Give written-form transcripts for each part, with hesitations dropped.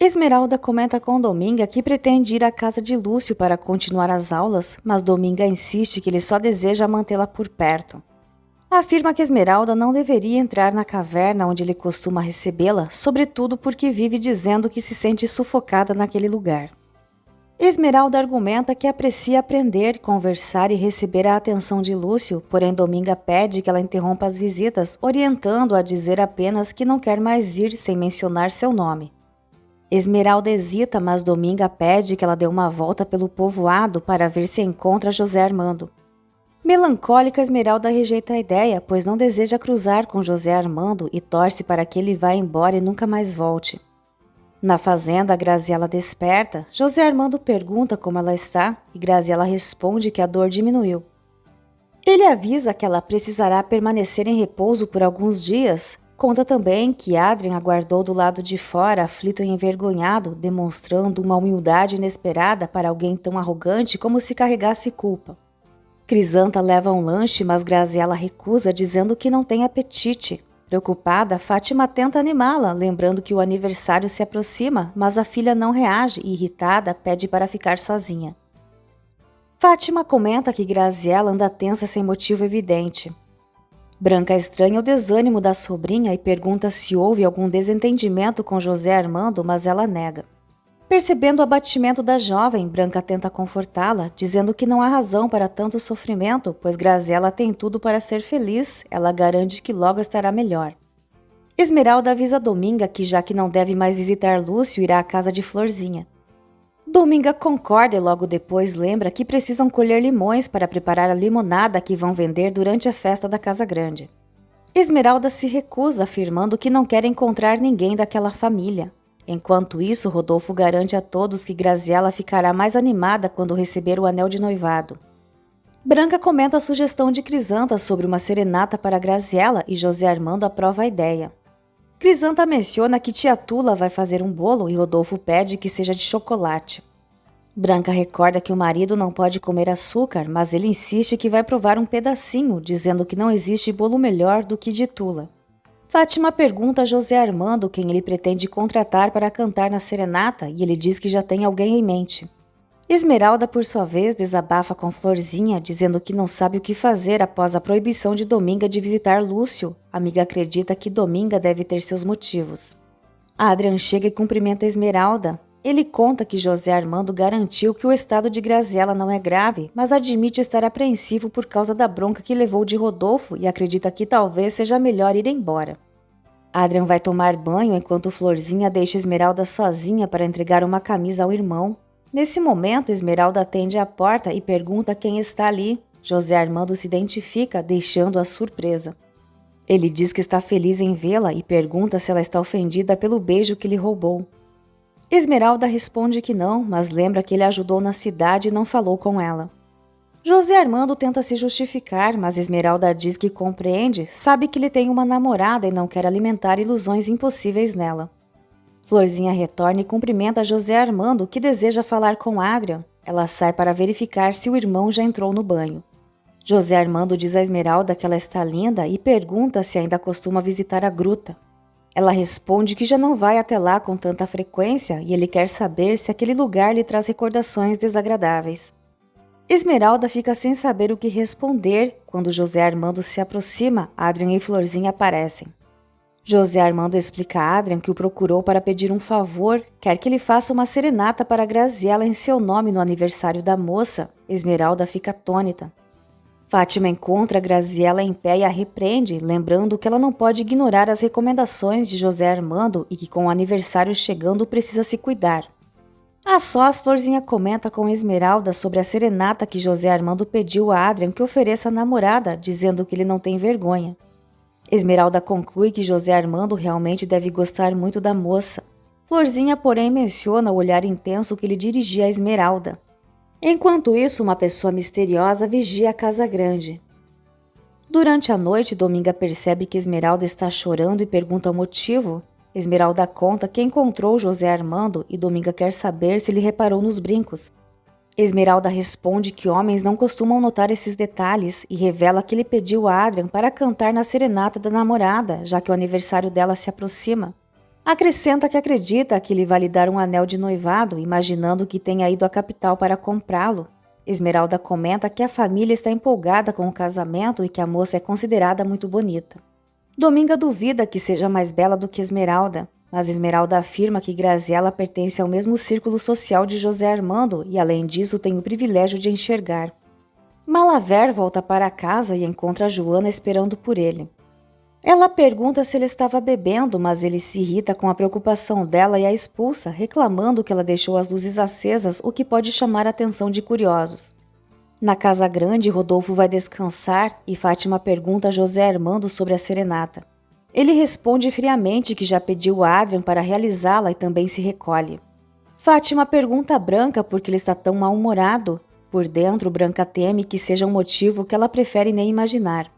Esmeralda comenta com Dominga que pretende ir à casa de Lúcio para continuar as aulas, mas Dominga insiste que ele só deseja mantê-la por perto. Afirma que Esmeralda não deveria entrar na caverna onde ele costuma recebê-la, sobretudo porque vive dizendo que se sente sufocada naquele lugar. Esmeralda argumenta que aprecia aprender, conversar e receber a atenção de Lúcio, porém Dominga pede que ela interrompa as visitas, orientando-a a dizer apenas que não quer mais ir sem mencionar seu nome. Esmeralda hesita, mas Dominga pede que ela dê uma volta pelo povoado para ver se encontra José Armando. Melancólica, Esmeralda rejeita a ideia, pois não deseja cruzar com José Armando e torce para que ele vá embora e nunca mais volte. Na fazenda, Graziela desperta. José Armando pergunta como ela está e Graziela responde que a dor diminuiu. Ele avisa que ela precisará permanecer em repouso por alguns dias. Conta também que Adrien aguardou do lado de fora, aflito e envergonhado, demonstrando uma humildade inesperada para alguém tão arrogante como se carregasse culpa. Crisanta leva um lanche, mas Graziela recusa, dizendo que não tem apetite. Preocupada, Fátima tenta animá-la, lembrando que o aniversário se aproxima, mas a filha não reage e, irritada, pede para ficar sozinha. Fátima comenta que Graziela anda tensa sem motivo evidente. Branca estranha o desânimo da sobrinha e pergunta se houve algum desentendimento com José Armando, mas ela nega. Percebendo o abatimento da jovem, Branca tenta confortá-la, dizendo que não há razão para tanto sofrimento, pois Graziela tem tudo para ser feliz, ela garante que logo estará melhor. Esmeralda avisa Dominga que, já que não deve mais visitar Lúcio, irá à casa de Florzinha. Dominga concorda e logo depois lembra que precisam colher limões para preparar a limonada que vão vender durante a festa da Casa Grande. Esmeralda se recusa, afirmando que não quer encontrar ninguém daquela família. Enquanto isso, Rodolfo garante a todos que Graziela ficará mais animada quando receber o anel de noivado. Branca comenta a sugestão de Crisanta sobre uma serenata para Graziela e José Armando aprova a ideia. Crisanta menciona que tia Tula vai fazer um bolo e Rodolfo pede que seja de chocolate. Branca recorda que o marido não pode comer açúcar, mas ele insiste que vai provar um pedacinho, dizendo que não existe bolo melhor do que de Tula. Fátima pergunta a José Armando quem ele pretende contratar para cantar na serenata e ele diz que já tem alguém em mente. Esmeralda, por sua vez, desabafa com Florzinha, dizendo que não sabe o que fazer após a proibição de Dominga de visitar Lúcio. A amiga acredita que Dominga deve ter seus motivos. Adrian chega e cumprimenta Esmeralda. Ele conta que José Armando garantiu que o estado de Graziela não é grave, mas admite estar apreensivo por causa da bronca que levou de Rodolfo e acredita que talvez seja melhor ir embora. Adrian vai tomar banho enquanto Florzinha deixa Esmeralda sozinha para entregar uma camisa ao irmão. Nesse momento, Esmeralda atende à porta e pergunta quem está ali. José Armando se identifica, deixando-a surpresa. Ele diz que está feliz em vê-la e pergunta se ela está ofendida pelo beijo que lhe roubou. Esmeralda responde que não, mas lembra que ele ajudou na cidade e não falou com ela. José Armando tenta se justificar, mas Esmeralda diz que compreende, sabe que ele tem uma namorada e não quer alimentar ilusões impossíveis nela. Florzinha retorna e cumprimenta José Armando, que deseja falar com Adrian. Ela sai para verificar se o irmão já entrou no banho. José Armando diz a Esmeralda que ela está linda e pergunta se ainda costuma visitar a gruta. Ela responde que já não vai até lá com tanta frequência e ele quer saber se aquele lugar lhe traz recordações desagradáveis. Esmeralda fica sem saber o que responder. Quando José Armando se aproxima, Adrian e Florzinha aparecem. José Armando explica a Adrian que o procurou para pedir um favor, quer que ele faça uma serenata para Graziela em seu nome no aniversário da moça. Esmeralda fica atônita. Fátima encontra Graziela em pé e a repreende, lembrando que ela não pode ignorar as recomendações de José Armando e que com o aniversário chegando precisa se cuidar. A sós, Florzinha comenta com Esmeralda sobre a serenata que José Armando pediu a Adrian que ofereça à namorada, dizendo que ele não tem vergonha. Esmeralda conclui que José Armando realmente deve gostar muito da moça. Florzinha, porém, menciona o olhar intenso que lhe dirigia a Esmeralda. Enquanto isso, uma pessoa misteriosa vigia a Casa Grande. Durante a noite, Dominga percebe que Esmeralda está chorando e pergunta o motivo. Esmeralda conta que encontrou José Armando e Dominga quer saber se ele reparou nos brincos. Esmeralda responde que homens não costumam notar esses detalhes e revela que ele pediu a Adrian para cantar na serenata da namorada, já que o aniversário dela se aproxima. Acrescenta que acredita que ele vai lhe dar um anel de noivado, imaginando que tenha ido à capital para comprá-lo. Esmeralda comenta que a família está empolgada com o casamento e que a moça é considerada muito bonita. Dominga duvida que seja mais bela do que Esmeralda, mas Esmeralda afirma que Graziella pertence ao mesmo círculo social de José Armando e, além disso, tem o privilégio de enxergar. Malaver volta para casa e encontra Joana esperando por ele. Ela pergunta se ele estava bebendo, mas ele se irrita com a preocupação dela e a expulsa, reclamando que ela deixou as luzes acesas, o que pode chamar a atenção de curiosos. Na casa grande, Rodolfo vai descansar e Fátima pergunta a José Armando sobre a serenata. Ele responde friamente que já pediu a Adrian para realizá-la e também se recolhe. Fátima pergunta a Branca por que ele está tão mal-humorado. Por dentro, Branca teme que seja um motivo que ela prefere nem imaginar.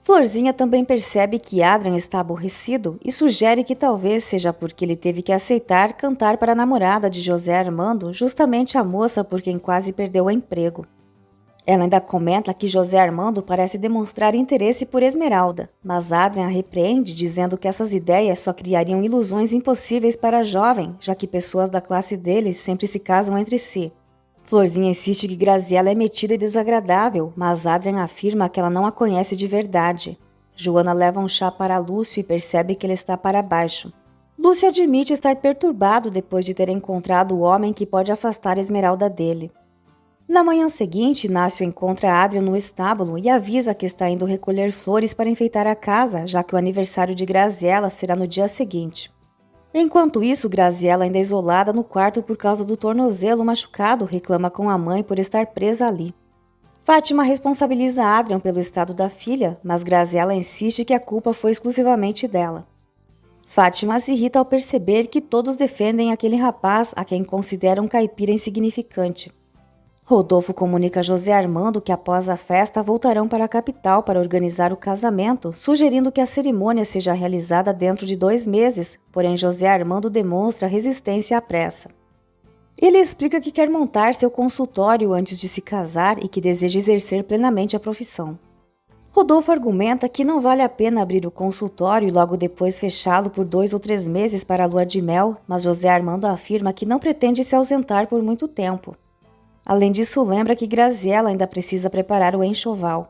Florzinha também percebe que Adrian está aborrecido e sugere que talvez seja porque ele teve que aceitar cantar para a namorada de José Armando, justamente a moça por quem quase perdeu o emprego. Ela ainda comenta que José Armando parece demonstrar interesse por Esmeralda, mas Adrian a repreende dizendo que essas ideias só criariam ilusões impossíveis para a jovem, já que pessoas da classe deles sempre se casam entre si. Florzinha insiste que Graziella é metida e desagradável, mas Adrian afirma que ela não a conhece de verdade. Joana leva um chá para Lúcio e percebe que ele está para baixo. Lúcio admite estar perturbado depois de ter encontrado o homem que pode afastar Esmeralda dele. Na manhã seguinte, Inácio encontra Adrian no estábulo e avisa que está indo recolher flores para enfeitar a casa, já que o aniversário de Graziella será no dia seguinte. Enquanto isso, Graziella, ainda isolada no quarto por causa do tornozelo machucado, reclama com a mãe por estar presa ali. Fátima responsabiliza Adrian pelo estado da filha, mas Graziella insiste que a culpa foi exclusivamente dela. Fátima se irrita ao perceber que todos defendem aquele rapaz a quem considera um caipira insignificante. Rodolfo comunica a José Armando que após a festa voltarão para a capital para organizar o casamento, sugerindo que a cerimônia seja realizada dentro de 2 meses, porém José Armando demonstra resistência à pressa. Ele explica que quer montar seu consultório antes de se casar e que deseja exercer plenamente a profissão. Rodolfo argumenta que não vale a pena abrir o consultório e logo depois fechá-lo por 2 ou 3 meses para a lua de mel, mas José Armando afirma que não pretende se ausentar por muito tempo. Além disso, lembra que Graziella ainda precisa preparar o enxoval.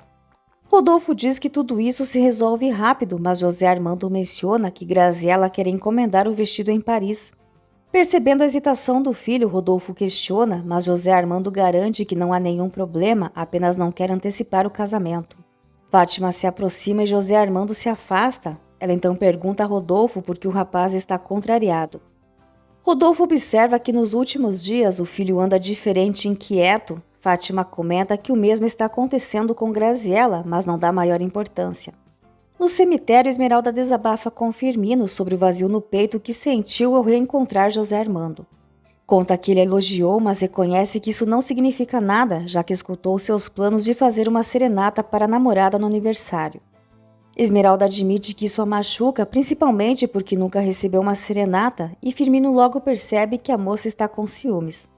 Rodolfo diz que tudo isso se resolve rápido, mas José Armando menciona que Graziella quer encomendar o vestido em Paris. Percebendo a hesitação do filho, Rodolfo questiona, mas José Armando garante que não há nenhum problema, apenas não quer antecipar o casamento. Fátima se aproxima e José Armando se afasta. Ela então pergunta a Rodolfo por que o rapaz está contrariado. Rodolfo observa que nos últimos dias o filho anda diferente e inquieto. Fátima comenta que o mesmo está acontecendo com Graziella, mas não dá maior importância. No cemitério, Esmeralda desabafa com Firmino sobre o vazio no peito que sentiu ao reencontrar José Armando. Conta que ele elogiou, mas reconhece que isso não significa nada, já que escutou seus planos de fazer uma serenata para a namorada no aniversário. Esmeralda admite que isso a machuca, principalmente porque nunca recebeu uma serenata, e Firmino logo percebe que a moça está com ciúmes.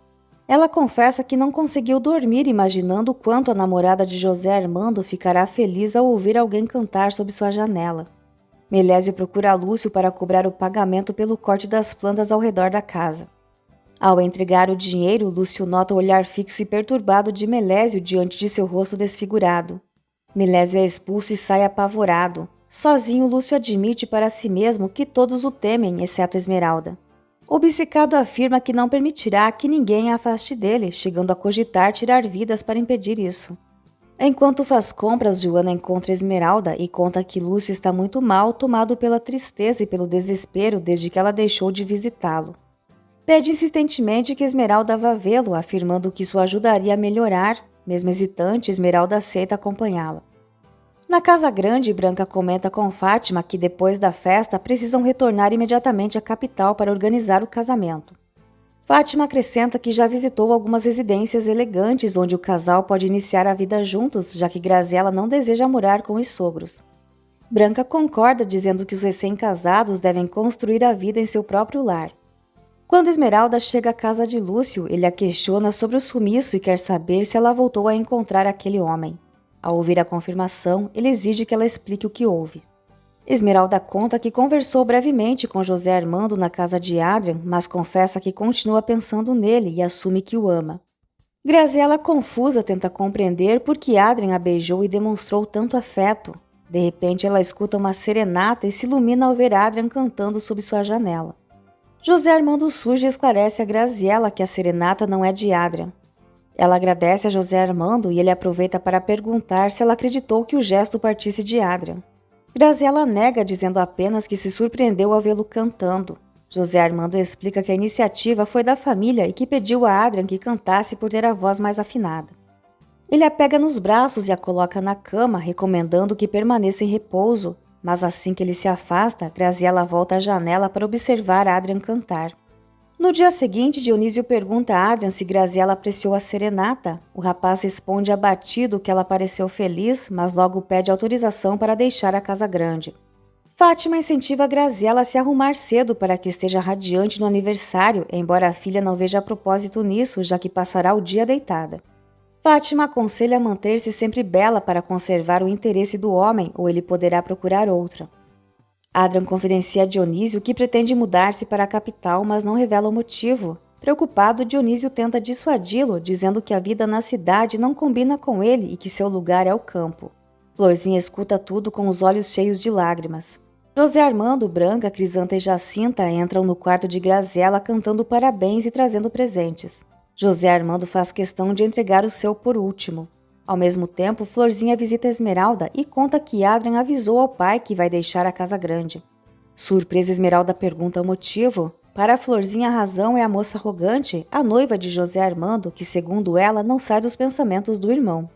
Ela confessa que não conseguiu dormir imaginando o quanto a namorada de José Armando ficará feliz ao ouvir alguém cantar sob sua janela. Melésio procura Lúcio para cobrar o pagamento pelo corte das plantas ao redor da casa. Ao entregar o dinheiro, Lúcio nota o olhar fixo e perturbado de Melésio diante de seu rosto desfigurado. Melésio é expulso e sai apavorado. Sozinho, Lúcio admite para si mesmo que todos o temem, exceto Esmeralda. Obcecado afirma que não permitirá que ninguém a afaste dele, chegando a cogitar tirar vidas para impedir isso. Enquanto faz compras, Joana encontra Esmeralda e conta que Lúcio está muito mal, tomado pela tristeza e pelo desespero desde que ela deixou de visitá-lo. Pede insistentemente que Esmeralda vá vê-lo, afirmando que isso ajudaria a melhorar. Mesmo hesitante, Esmeralda aceita acompanhá-la. Na casa grande, Branca comenta com Fátima que depois da festa precisam retornar imediatamente à capital para organizar o casamento. Fátima acrescenta que já visitou algumas residências elegantes onde o casal pode iniciar a vida juntos, já que Graziella não deseja morar com os sogros. Branca concorda, dizendo que os recém-casados devem construir a vida em seu próprio lar. Quando Esmeralda chega à casa de Lúcio, ele a questiona sobre o sumiço e quer saber se ela voltou a encontrar aquele homem. Ao ouvir a confirmação, ele exige que ela explique o que houve. Esmeralda conta que conversou brevemente com José Armando na casa de Adrian, mas confessa que continua pensando nele e assume que o ama. Graziela, confusa, tenta compreender por que Adrian a beijou e demonstrou tanto afeto. De repente, ela escuta uma serenata e se ilumina ao ver Adrian cantando sob sua janela. José Armando surge e esclarece a Graziela que a serenata não é de Adrian. Ela agradece a José Armando e ele aproveita para perguntar se ela acreditou que o gesto partisse de Adrian. Graziela nega, dizendo apenas que se surpreendeu ao vê-lo cantando. José Armando explica que a iniciativa foi da família e que pediu a Adrian que cantasse por ter a voz mais afinada. Ele a pega nos braços e a coloca na cama, recomendando que permaneça em repouso, mas assim que ele se afasta, Graziela volta à janela para observar Adrian cantar. No dia seguinte, Dionísio pergunta a Adrian se Graziela apreciou a serenata. O rapaz responde abatido que ela pareceu feliz, mas logo pede autorização para deixar a casa grande. Fátima incentiva a Graziela a se arrumar cedo para que esteja radiante no aniversário, embora a filha não veja propósito nisso, já que passará o dia deitada. Fátima aconselha a manter-se sempre bela para conservar o interesse do homem, ou ele poderá procurar outra. Adrian confidencia a Dionísio que pretende mudar-se para a capital, mas não revela o motivo. Preocupado, Dionísio tenta dissuadi-lo, dizendo que a vida na cidade não combina com ele e que seu lugar é o campo. Florzinha escuta tudo com os olhos cheios de lágrimas. José Armando, Branca, Crisanta e Jacinta entram no quarto de Graziela cantando parabéns e trazendo presentes. José Armando faz questão de entregar o seu por último. Ao mesmo tempo, Florzinha visita Esmeralda e conta que Adrian avisou ao pai que vai deixar a casa grande. Surpresa, Esmeralda pergunta o motivo. Para Florzinha, a razão é a moça arrogante, a noiva de José Armando, que, segundo ela, não sai dos pensamentos do irmão.